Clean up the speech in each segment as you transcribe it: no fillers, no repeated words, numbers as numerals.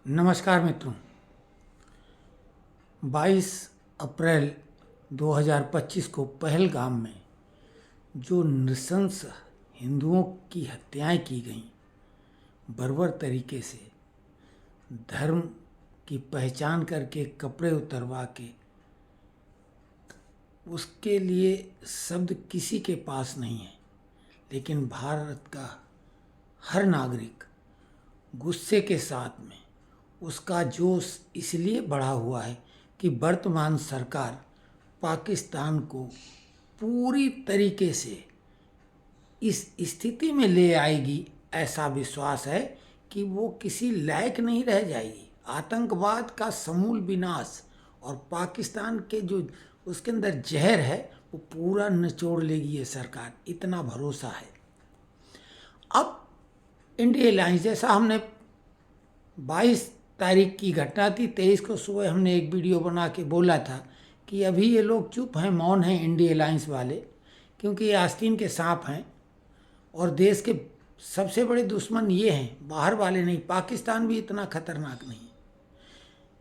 नमस्कार मित्रों। 22 अप्रैल 2025 को पहलगाम में जो नृशंस हिंदुओं की हत्याएं की गईं, बर्बर तरीके से धर्म की पहचान करके कपड़े उतरवा के, उसके लिए शब्द किसी के पास नहीं है। लेकिन भारत का हर नागरिक गुस्से के साथ में उसका जोश इसलिए बढ़ा हुआ है कि वर्तमान सरकार पाकिस्तान को पूरी तरीके से इस स्थिति में ले आएगी। ऐसा विश्वास है कि वो किसी लायक नहीं रह जाएगी। आतंकवाद का समूल विनाश और पाकिस्तान के जो उसके अंदर जहर है वो पूरा निचोड़ लेगी ये सरकार, इतना भरोसा है। अब इंडिया अलायंस, जैसा हमने 22 तारीख की घटना थी, 23 को सुबह हमने एक वीडियो बना के बोला था कि अभी ये लोग चुप हैं, मौन हैं इंडिया अलायंस वाले, क्योंकि ये आस्तीन के सांप हैं और देश के सबसे बड़े दुश्मन ये हैं, बाहर वाले नहीं। पाकिस्तान भी इतना खतरनाक नहीं,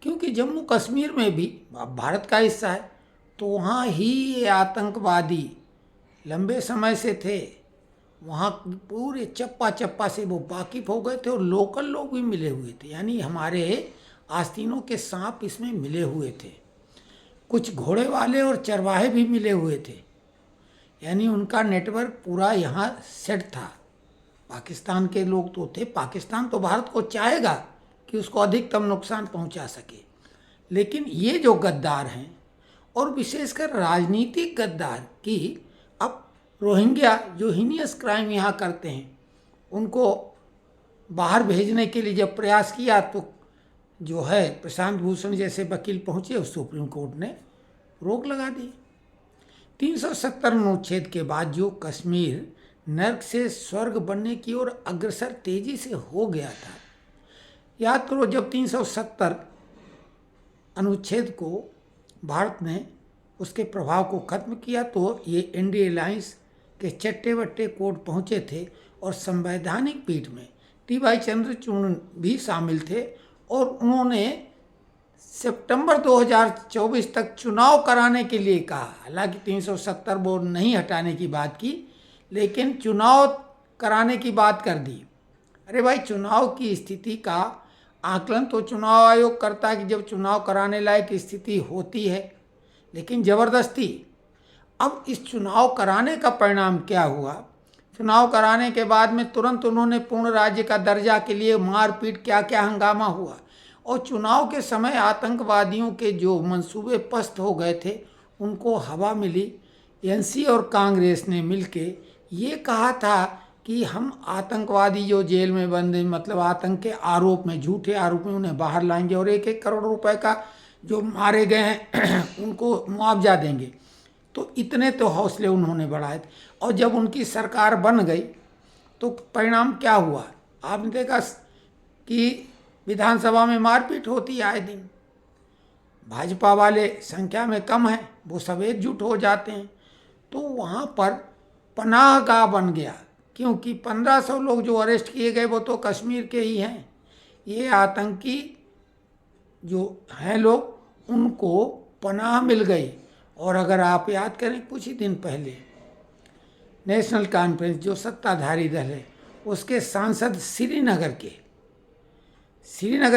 क्योंकि जम्मू कश्मीर में भी भारत का हिस्सा है, तो वहाँ ही ये आतंकवादी लंबे समय से थे। वहाँ पूरे चप्पा चप्पा से वो वाकिफ हो गए थे और लोकल लोग भी मिले हुए थे, यानी हमारे आस्तीनों के सांप इसमें मिले हुए थे। कुछ घोड़े वाले और चरवाहे भी मिले हुए थे, यानी उनका नेटवर्क पूरा यहाँ सेट था। पाकिस्तान के लोग तो थे। पाकिस्तान तो भारत को चाहेगा कि उसको अधिकतम नुकसान पहुँचा सके, लेकिन ये जो गद्दार हैं, और विशेषकर राजनीतिक गद्दार की, अब रोहिंग्या जो हीनियस क्राइम यहाँ करते हैं उनको बाहर भेजने के लिए जब प्रयास किया तो जो है प्रशांत भूषण जैसे वकील पहुँचे, उस सुप्रीम कोर्ट ने रोक लगा दी। 370 अनुच्छेद के बाद जो कश्मीर नर्क से स्वर्ग बनने की ओर अग्रसर तेजी से हो गया था, याद करो जब 370 अनुच्छेद को भारत ने उसके प्रभाव को खत्म किया तो ये इंडिया अलायंस के चट्टे बट्टे कोर्ट पहुँचे थे और संवैधानिक पीठ में टी.वाई. चंद्रचूड़ भी शामिल थे और उन्होंने सितंबर 2024 तक चुनाव कराने के लिए कहा। हालांकि 370 वो नहीं हटाने की बात की, लेकिन चुनाव कराने की बात कर दी। अरे भाई, चुनाव की स्थिति का आकलन तो चुनाव आयोग करता है कि जब चुनाव कराने लायक स्थिति होती है, लेकिन ज़बरदस्ती। अब इस चुनाव कराने का परिणाम क्या हुआ? चुनाव कराने के बाद में तुरंत उन्होंने पूर्ण राज्य का दर्जा के लिए मारपीट, क्या क्या हंगामा हुआ। और चुनाव के समय आतंकवादियों के जो मंसूबे पस्त हो गए थे उनको हवा मिली। एनसी और कांग्रेस ने मिलके ये कहा था कि हम आतंकवादी जो जेल में बंद, मतलब आतंक के आरोप में, झूठे आरोप में उन्हें बाहर लाएंगे और 1-1 करोड़ रुपए का जो मारे गए हैं उनको मुआवजा देंगे। तो इतने तो हौसले उन्होंने बढ़ाए थे। और जब उनकी सरकार बन गई तो परिणाम क्या हुआ? आपने देखा कि विधानसभा में मारपीट होती है आए दिन। भाजपा वाले संख्या में कम हैं, वो सब एकजुट हो जाते हैं, तो वहाँ पर पनाहगाह बन गया। क्योंकि 1500 लोग जो अरेस्ट किए गए वो तो कश्मीर के ही हैं। ये आतंकी जो हैं लोग, उनको पनाह मिल गई। और अगर आप याद करें, कुछ ही दिन पहले नेशनल कॉन्फ्रेंस जो सत्ताधारी दल है उसके सांसद श्रीनगर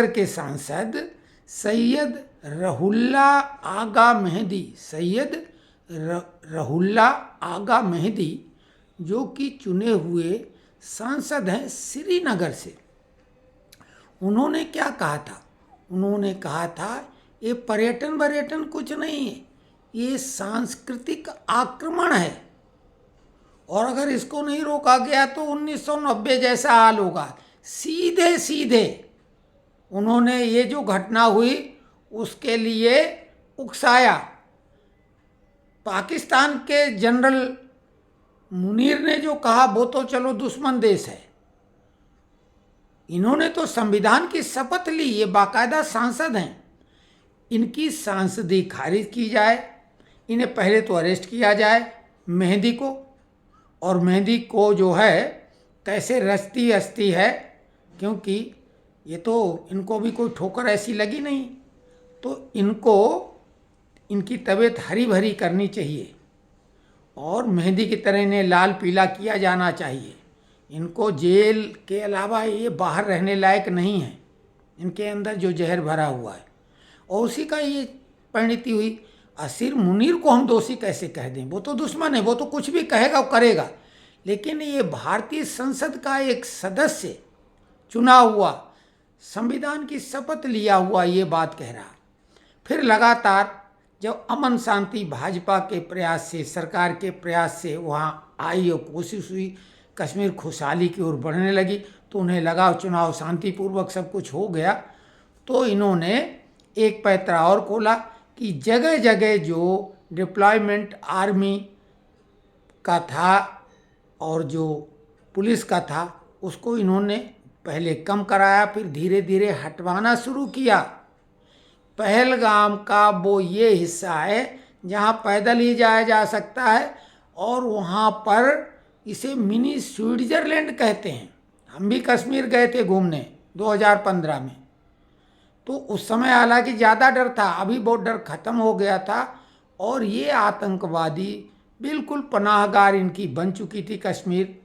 के सांसद सैयद रहुल्ला आगा मेहदी जो कि चुने हुए सांसद हैं श्रीनगर से, उन्होंने क्या कहा था? उन्होंने कहा था ये पर्यटन कुछ नहीं है, ये सांस्कृतिक आक्रमण है और अगर इसको नहीं रोका गया तो 1990 जैसा हाल होगा। सीधे उन्होंने ये जो घटना हुई उसके लिए उकसाया। पाकिस्तान के जनरल मुनीर ने जो कहा वो तो चलो दुश्मन देश है, इन्होंने तो संविधान की शपथ ली, ये बाकायदा सांसद हैं। इनकी सांसदी खारिज की जाए, इन्हें पहले तो अरेस्ट किया जाए मेहंदी को, और मेहंदी को जो है कैसे रचती हस्ती है, क्योंकि ये तो इनको भी कोई ठोकर ऐसी लगी नहीं, तो इनको इनकी तबीयत हरी भरी करनी चाहिए और मेहंदी की तरह इन्हें लाल पीला किया जाना चाहिए। इनको जेल के अलावा ये बाहर रहने लायक नहीं है, इनके अंदर जो जहर भरा हुआ है, और उसी का ये परिणति हुई। असीर मुनीर को हम दोषी कैसे कह दें? वो तो दुश्मन है, वो तो कुछ भी कहेगा और करेगा, लेकिन ये भारतीय संसद का एक सदस्य चुना हुआ, संविधान की शपथ लिया हुआ, ये बात कह रहा। फिर लगातार जब अमन शांति भाजपा के प्रयास से, सरकार के प्रयास से वहाँ आई और कोशिश हुई, कश्मीर खुशहाली की ओर बढ़ने लगी, तो उन्हें लगा चुनाव शांतिपूर्वक सब कुछ हो गया, तो इन्होंने एक पैंतरा और खोला कि जगह जगह जो डिप्लॉयमेंट आर्मी का था और जो पुलिस का था उसको इन्होंने पहले कम कराया, फिर धीरे धीरे हटवाना शुरू किया। पहलगाम का वो ये हिस्सा है जहाँ पैदल ही जाया जा सकता है, और वहाँ पर इसे मिनी स्विट्जरलैंड कहते हैं। हम भी कश्मीर गए थे घूमने 2015 में, तो उस समय हालांकि ज़्यादा डर था, अभी बहुत डर खत्म हो गया था, और ये आतंकवादी बिल्कुल पनाहगार इनकी बन चुकी थी कश्मीर,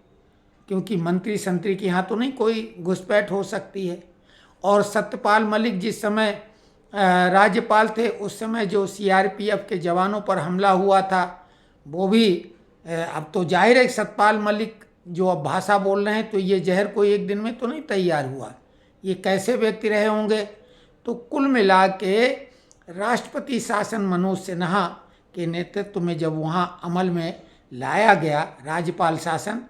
क्योंकि मंत्री संतरी के यहाँ तो नहीं कोई घुसपैठ हो सकती है। और सत्यपाल मलिक जिस समय राज्यपाल थे, उस समय जो सीआरपीएफ के जवानों पर हमला हुआ था, वो भी अब तो जाहिर है सत्यपाल मलिक जो अब भाषा बोल रहे हैं, तो ये जहर कोई एक दिन में तो नहीं तैयार हुआ, ये कैसे व्यक्ति रहे होंगे। तो कुल मिला के राष्ट्रपति शासन मनोज सिन्हा के नेतृत्व में जब वहाँ अमल में लाया गया राज्यपाल शासन,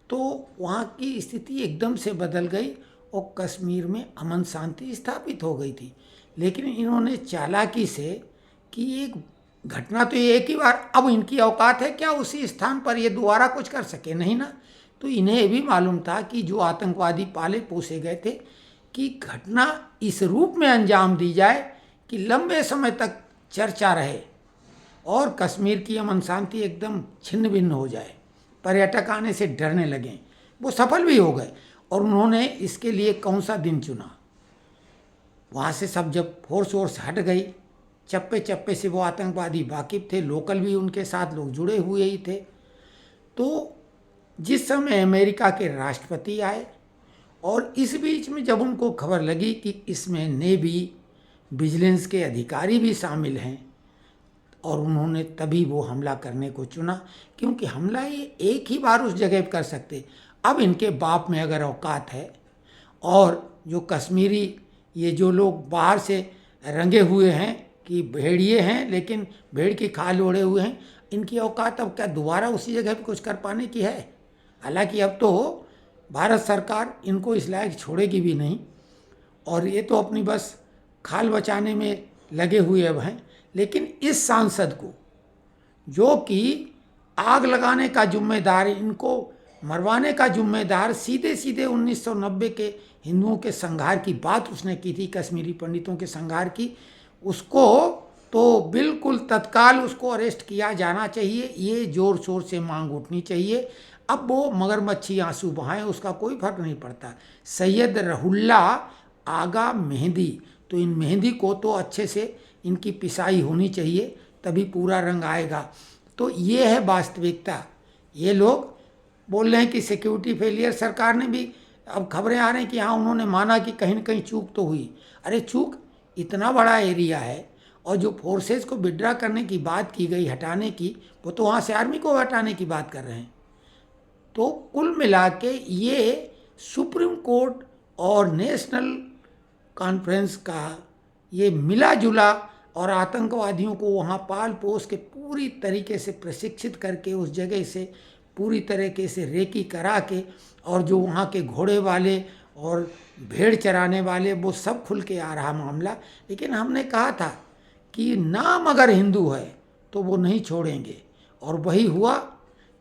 तो वहाँ की स्थिति एकदम से बदल गई और कश्मीर में अमन शांति स्थापित हो गई थी। लेकिन इन्होंने चालाकी से कि एक घटना तो ये एक ही बार, अब इनकी औकात है क्या उसी स्थान पर ये दोबारा कुछ कर सके? नहीं ना। तो इन्हें ये भी मालूम था कि जो आतंकवादी पाले पोसे गए थे कि घटना इस रूप में अंजाम दी जाए कि लंबे समय तक चर्चा रहे और कश्मीर की अमन शांति एकदम छिन्न भिन्न हो जाए, पर्यटक आने से डरने लगे। वो सफल भी हो गए। और उन्होंने इसके लिए कौन सा दिन चुना? वहाँ से सब जब फोर्स वोर्स हट गई, चप्पे चप्पे से वो आतंकवादी वाकिफ थे, लोकल भी उनके साथ लोग जुड़े हुए ही थे। तो जिस समय अमेरिका के राष्ट्रपति आए और इस बीच में जब उनको खबर लगी कि इसमें नेवी, विजिलेंस के अधिकारी भी शामिल हैं, और उन्होंने तभी वो हमला करने को चुना, क्योंकि हमला ये एक ही बार उस जगह कर सकते। अब इनके बाप में अगर औकात है, और जो कश्मीरी ये जो लोग बाहर से रंगे हुए हैं कि भेड़िए हैं लेकिन भेड़ की खाल ओढ़े हुए हैं, इनकी औकात अब क्या दोबारा उसी जगह पे कुछ कर पाने की है? हालांकि अब तो भारत सरकार इनको इस लायक छोड़ेगी भी नहीं, और ये तो अपनी बस खाल बचाने में लगे हुए अब हैं। लेकिन इस सांसद को, जो कि आग लगाने का जिम्मेदार, इनको मरवाने का जिम्मेदार, सीधे सीधे 1990 के हिंदुओं के संहार की बात उसने की थी, कश्मीरी पंडितों के संहार की, उसको तो बिल्कुल तत्काल उसको अरेस्ट किया जाना चाहिए। ये जोर शोर से मांग उठनी चाहिए। अब वो मगरमच्छी आंसू बहाएं, उसका कोई फर्क नहीं पड़ता। सैयद रहुल्ला आगा मेहंदी, तो इन मेहंदी को तो अच्छे से इनकी पिसाई होनी चाहिए, तभी पूरा रंग आएगा। तो ये है वास्तविकता। ये लोग बोल रहे हैं कि सिक्योरिटी फेलियर, सरकार ने भी अब खबरें आ रही हैं कि हाँ उन्होंने माना कि कहीं न कहीं चूक तो हुई। अरे चूक, इतना बड़ा एरिया है, और जो फोर्सेस को विड्रा करने की बात की गई, हटाने की, वो तो वहाँ से आर्मी को हटाने की बात कर रहे हैं। तो कुल मिला के ये सुप्रीम कोर्ट और नेशनल कॉन्फ्रेंस का ये मिला जुला, और आतंकवादियों को वहाँ पाल पोस के पूरी तरीके से प्रशिक्षित करके उस जगह से पूरी तरीके से रेकी करा के, और जो वहाँ के घोड़े वाले और भेड़ चराने वाले, वो सब खुल के आ रहा मामला। लेकिन हमने कहा था कि नाम अगर हिंदू है तो वो नहीं छोड़ेंगे, और वही हुआ,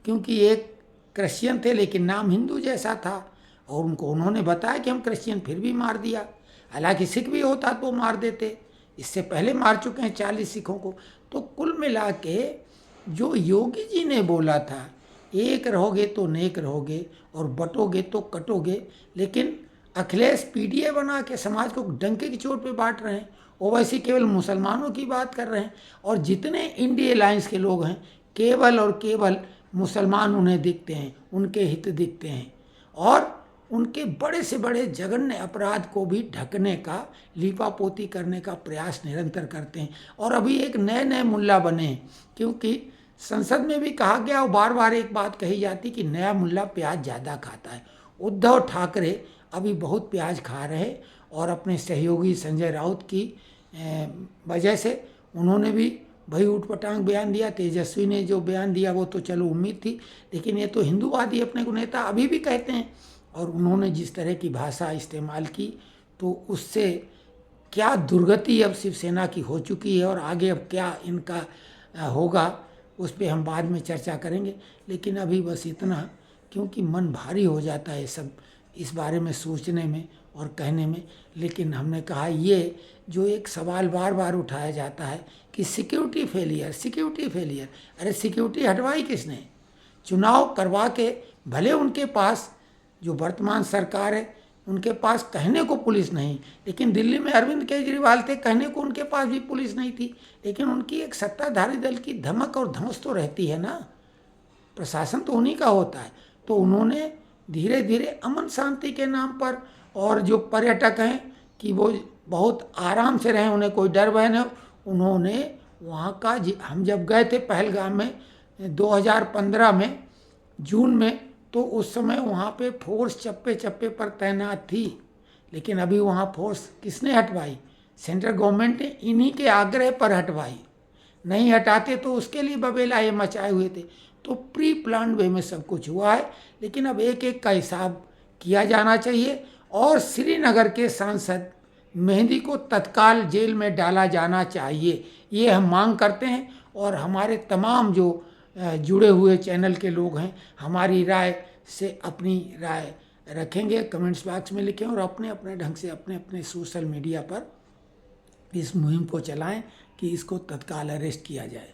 क्योंकि एक क्रिश्चियन थे लेकिन नाम हिंदू जैसा था, और उन्होंने बताया कि हम क्रिश्चियन, फिर भी मार दिया। हालांकि सिख भी होता तो मार देते, इससे पहले मार चुके हैं 40 सिखों को। तो कुल मिला के जो योगी जी ने बोला था, एक रहोगे तो नेक रहोगे और बटोगे तो कटोगे, लेकिन अखिलेश पीडीए बना के समाज को डंके की चोट पे बांट रहे हैं। ओवैसी केवल मुसलमानों की बात कर रहे हैं, और जितने इंडिया अलायंस के लोग हैं केवल और केवल मुसलमान उन्हें दिखते हैं, उनके हित दिखते हैं, और उनके बड़े से बड़े जघन्य अपराध को भी ढकने का, लीपापोती करने का प्रयास निरंतर करते हैं। और अभी एक नए नए मुल्ला बने हैं, क्योंकि संसद में भी कहा गया और बार बार एक बात कही जाती कि नया मुल्ला प्याज ज़्यादा खाता है। उद्धव ठाकरे अभी बहुत प्याज खा रहे, और अपने सहयोगी संजय राउत की वजह से उन्होंने भी भाई उठपटांग बयान दिया। तेजस्वी ने जो बयान दिया वो तो चलो उम्मीद थी, लेकिन ये तो हिंदूवादी अपने को नेता अभी भी कहते हैं, और उन्होंने जिस तरह की भाषा इस्तेमाल की तो उससे क्या दुर्गति अब शिवसेना की हो चुकी है, और आगे अब क्या इनका होगा उस पर हम बाद में चर्चा करेंगे। लेकिन अभी बस इतना, क्योंकि मन भारी हो जाता है सब इस बारे में सोचने में और कहने में। लेकिन हमने कहा ये जो एक सवाल बार बार उठाया जाता है कि सिक्योरिटी फेलियर, अरे सिक्योरिटी हटवाई किसने? चुनाव करवा के भले उनके पास जो वर्तमान सरकार है उनके पास कहने को पुलिस नहीं, लेकिन दिल्ली में अरविंद केजरीवाल थे, कहने को उनके पास भी पुलिस नहीं थी, लेकिन उनकी एक सत्ताधारी दल की धमक और धमस तो रहती है ना, प्रशासन तो उन्हीं का होता है। तो उन्होंने धीरे धीरे अमन शांति के नाम पर, और जो पर्यटक हैं कि वो बहुत आराम से रहें, उन्हें कोई डर भय नहीं, उन्होंने वहाँ का, हम जब गए थे पहलगाम में 2015 में जून में, तो उस समय वहाँ पे फोर्स चप्पे चप्पे पर तैनात थी। लेकिन अभी वहाँ फोर्स किसने हटवाई? सेंट्रल गवर्नमेंट ने इन्हीं के आग्रह पर हटवाई। नहीं हटाते तो उसके लिए बबेला ये मचाए हुए थे। तो प्री प्लान वे में सब कुछ हुआ है, लेकिन अब एक एक का हिसाब किया जाना चाहिए। और श्रीनगर के सांसद मेहंदी को तत्काल जेल में डाला जाना चाहिए, ये हम मांग करते हैं। और हमारे तमाम जो जुड़े हुए चैनल के लोग हैं हमारी राय से अपनी राय रखेंगे, कमेंट्स बॉक्स में लिखें, और अपने अपने ढंग से अपने अपने सोशल मीडिया पर इस मुहिम को चलाएं कि इसको तत्काल अरेस्ट किया जाए।